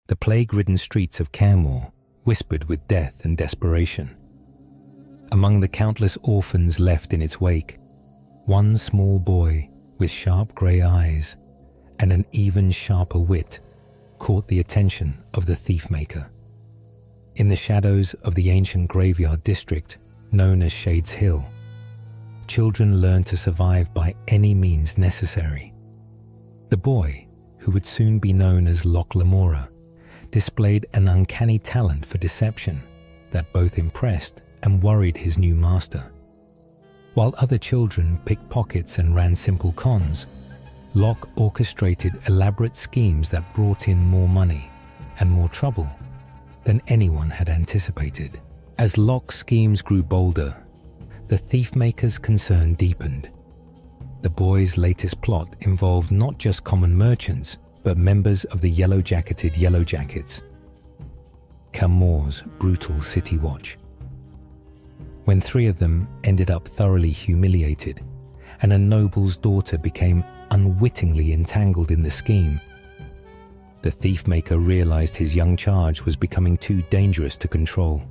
The plague-ridden streets of Camorr whispered with death and desperation. Among the countless orphans left in its wake, one small boy with sharp grey eyes and an even sharper wit caught the attention of the thief-maker. In the shadows of the ancient graveyard district known as Shades Hill, children learned to survive by any means necessary. The boy, who would soon be known as Locke Lamora, displayed an uncanny talent for deception that both impressed and worried his new master. While other children picked pockets and ran simple cons, Locke orchestrated elaborate schemes that brought in more money and more trouble than anyone had anticipated. As Locke's schemes grew bolder, the thief-maker's concern deepened. The boy's latest plot involved not just common merchants, but members of the yellow-jacketed Yellowjackets, Camorr's brutal city watch. When 3 of them ended up thoroughly humiliated, and a noble's daughter became unwittingly entangled in the scheme, the thief-maker realized his young charge was becoming too dangerous to control.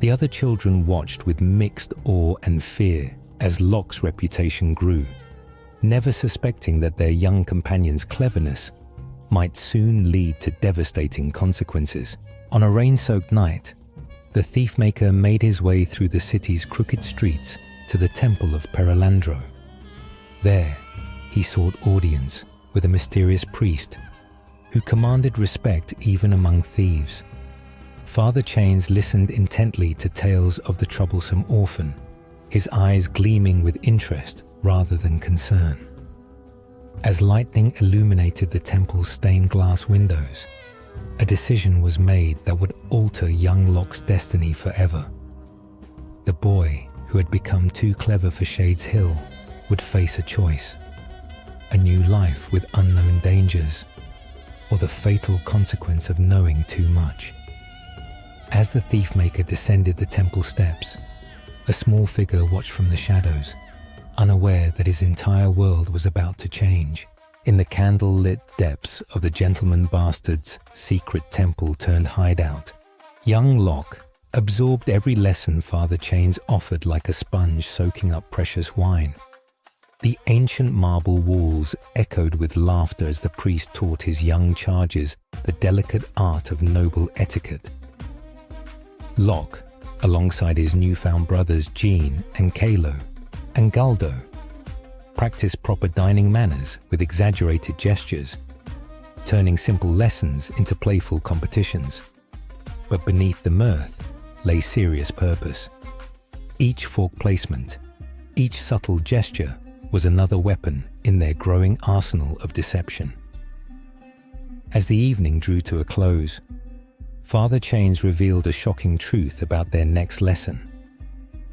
The other children watched with mixed awe and fear as Locke's reputation grew, never suspecting that their young companion's cleverness might soon lead to devastating consequences. On a rain-soaked night, the thief-maker made his way through the city's crooked streets to the Temple of Perilandro. There, he sought audience with a mysterious priest who commanded respect even among thieves. Father Chains listened intently to tales of the troublesome orphan, his eyes gleaming with interest rather than concern. As lightning illuminated the temple's stained glass windows, a decision was made that would alter young Locke's destiny forever. The boy, who had become too clever for Shades Hill, would face a choice: a new life with unknown dangers, or the fatal consequence of knowing too much. As the thief-maker descended the temple steps, a small figure watched from the shadows, unaware that his entire world was about to change. In the candle-lit depths of the gentleman bastard's secret temple-turned-hideout, young Locke absorbed every lesson Father Chains offered like a sponge soaking up precious wine. The ancient marble walls echoed with laughter as the priest taught his young charges the delicate art of noble etiquette. Locke, alongside his newfound brothers Jean and Kalo and Galdo, practiced proper dining manners with exaggerated gestures, turning simple lessons into playful competitions. But beneath the mirth lay serious purpose. Each fork placement, each subtle gesture was another weapon in their growing arsenal of deception. As the evening drew to a close, Father Chains revealed a shocking truth about their next lesson,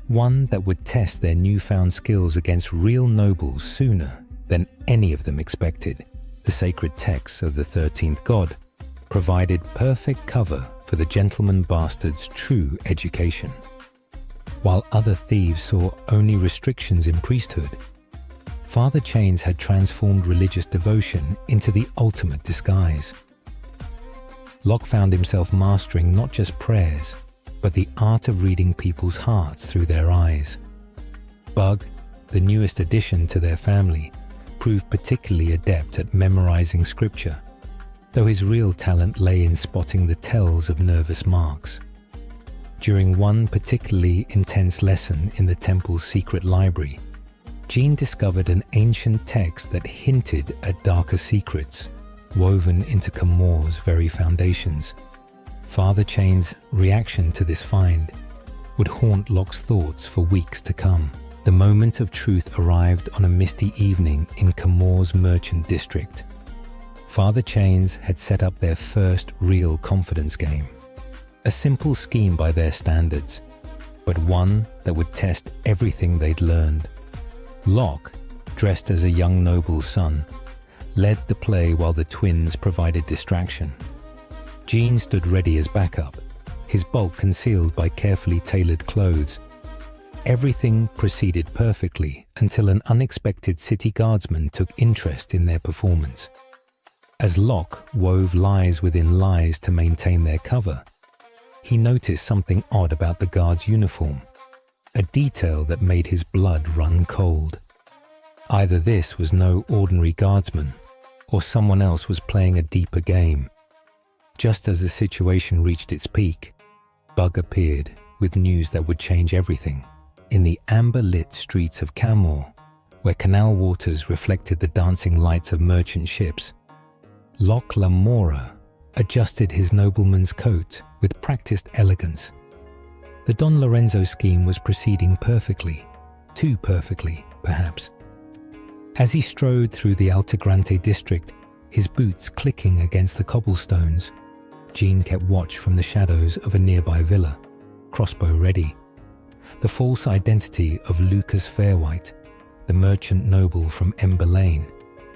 one that would test their newfound skills against real nobles sooner than any of them expected. The sacred texts of the 13th god provided perfect cover for the gentleman bastard's true education. While other thieves saw only restrictions in priesthood, Father Chains had transformed religious devotion into the ultimate disguise. Locke found himself mastering not just prayers, but the art of reading people's hearts through their eyes. Bug, the newest addition to their family, proved particularly adept at memorizing scripture, though his real talent lay in spotting the tells of nervous marks. During one particularly intense lesson in the temple's secret library, Jean discovered an ancient text that hinted at darker secrets woven into Camorr's very foundations. Father Chain's reaction to this find would haunt Locke's thoughts for weeks to come. The moment of truth arrived on a misty evening in Camorr's merchant district. Father Chains had set up their first real confidence game. A simple scheme by their standards, but one that would test everything they'd learned. Locke, dressed as a young noble's son, led the play while the twins provided distraction. Jean stood ready as backup, his bulk concealed by carefully tailored clothes. Everything proceeded perfectly until an unexpected city guardsman took interest in their performance. As Locke wove lies within lies to maintain their cover, he noticed something odd about the guard's uniform, a detail that made his blood run cold. Either this was no ordinary guardsman, or someone else was playing a deeper game. Just as the situation reached its peak, Bug appeared with news that would change everything. In the amber-lit streets of Camorr, where canal waters reflected the dancing lights of merchant ships, Locke Lamora adjusted his nobleman's coat with practiced elegance. The Don Lorenzo scheme was proceeding perfectly, too perfectly, perhaps. As he strode through the Altagrante district, his boots clicking against the cobblestones, Jean kept watch from the shadows of a nearby villa, crossbow ready. The false identity of Lucas Fairwhite, the merchant noble from Ember Lane,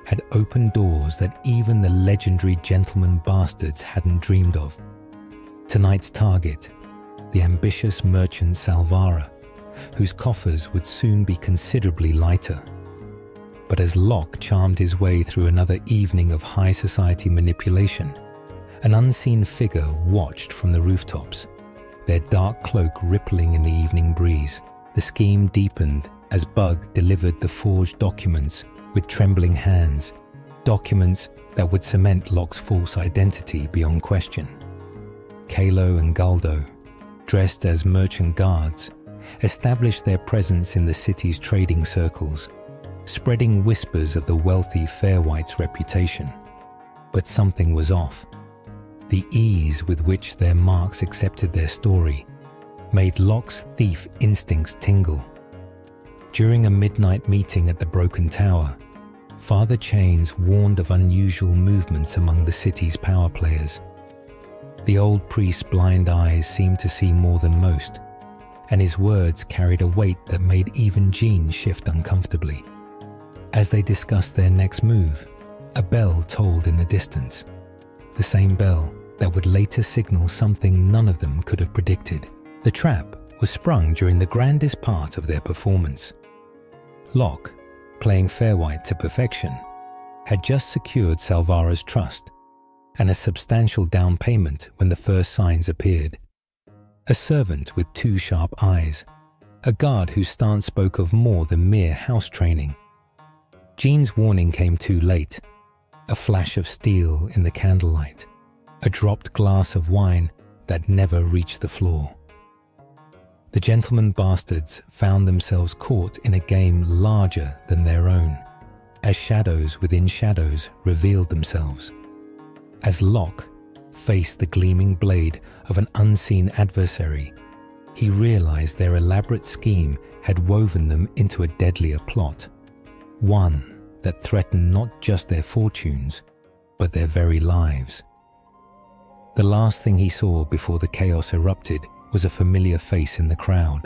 had opened doors that even the legendary gentleman bastards hadn't dreamed of. Tonight's target, the ambitious merchant Salvara, whose coffers would soon be considerably lighter. But as Locke charmed his way through another evening of high society manipulation, an unseen figure watched from the rooftops, their dark cloak rippling in the evening breeze. The scheme deepened as Bug delivered the forged documents with trembling hands, documents that would cement Locke's false identity beyond question. Kalo and Galdo, dressed as merchant guards, established their presence in the city's trading circles, spreading whispers of the wealthy Fairwhite's reputation. But something was off. The ease with which their marks accepted their story made Locke's thief instincts tingle. During a midnight meeting at the Broken Tower, Father Chains warned of unusual movements among the city's power players. The old priest's blind eyes seemed to see more than most, and his words carried a weight that made even Jean shift uncomfortably. As they discussed their next move, a bell tolled in the distance, the same bell that would later signal something none of them could have predicted. The trap was sprung during the grandest part of their performance. Locke, playing Fairwhite to perfection, had just secured Salvara's trust and a substantial down payment when the first signs appeared. A servant with two sharp eyes, a guard whose stance spoke of more than mere house training. Jean's warning came too late, a flash of steel in the candlelight, a dropped glass of wine that never reached the floor. The gentleman bastards found themselves caught in a game larger than their own, as shadows within shadows revealed themselves. As Locke faced the gleaming blade of an unseen adversary, he realized their elaborate scheme had woven them into a deadlier plot, one that threatened not just their fortunes, but their very lives. The last thing he saw before the chaos erupted was a familiar face in the crowd,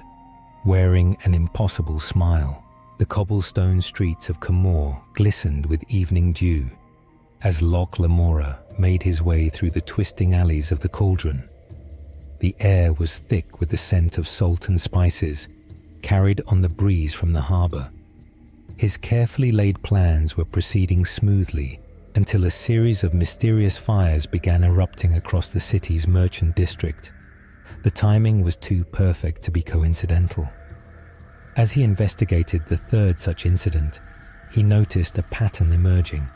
wearing an impossible smile. The cobblestone streets of Camorr glistened with evening dew as Locke Lamora made his way through the twisting alleys of the cauldron. The air was thick with the scent of salt and spices, carried on the breeze from the harbour. His carefully laid plans were proceeding smoothly until a series of mysterious fires began erupting across the city's merchant district. The timing was too perfect to be coincidental. As he investigated the third such incident, he noticed a pattern emerging.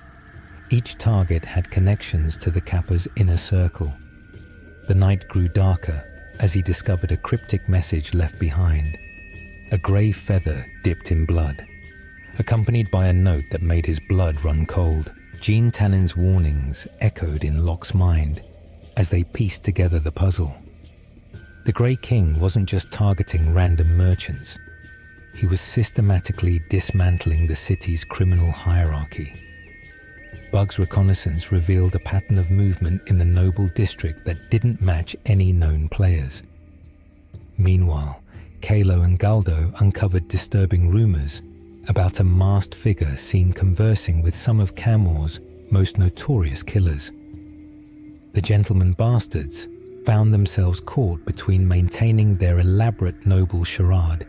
Each target had connections to the Kappa's inner circle. The night grew darker as he discovered a cryptic message left behind, a grey feather dipped in blood, accompanied by a note that made his blood run cold. Jean Tannen's warnings echoed in Locke's mind as they pieced together the puzzle. The Grey King wasn't just targeting random merchants. He was systematically dismantling the city's criminal hierarchy. Bug's reconnaissance revealed a pattern of movement in the noble district that didn't match any known players. Meanwhile, Kalo and Galdo uncovered disturbing rumors about a masked figure seen conversing with some of Camorr's most notorious killers. The gentleman bastards found themselves caught between maintaining their elaborate noble charade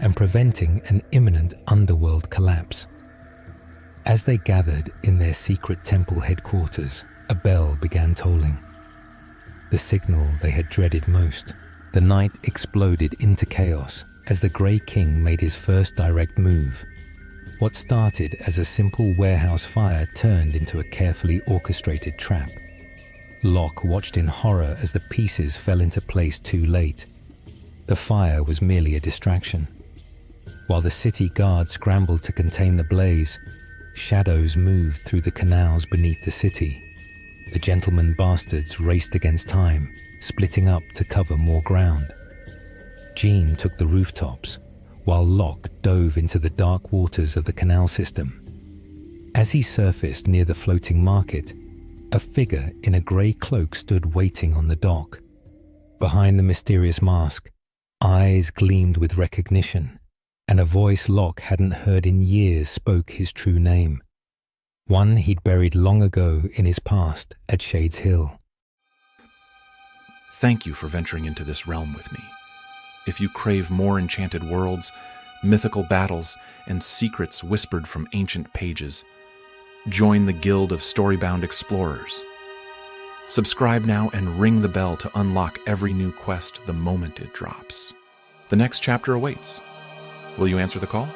and preventing an imminent underworld collapse. As they gathered in their secret temple headquarters, a bell began tolling. The signal they had dreaded most. The night exploded into chaos as the Grey King made his first direct move. What started as a simple warehouse fire turned into a carefully orchestrated trap. Locke watched in horror as the pieces fell into place too late. The fire was merely a distraction. While the city guard scrambled to contain the blaze, shadows moved through the canals beneath the city. The gentleman bastards raced against time, splitting up to cover more ground. Jean took the rooftops, while Locke dove into the dark waters of the canal system. As he surfaced near the floating market, a figure in a grey cloak stood waiting on the dock. Behind the mysterious mask, eyes gleamed with recognition, and a voice Locke hadn't heard in years spoke his true name. One he'd buried long ago in his past at Shades Hill. Thank you for venturing into this realm with me. If you crave more enchanted worlds, mythical battles, and secrets whispered from ancient pages, join the Guild of Storybound Explorers. Subscribe now and ring the bell to unlock every new quest the moment it drops. The next chapter awaits. Will you answer the call?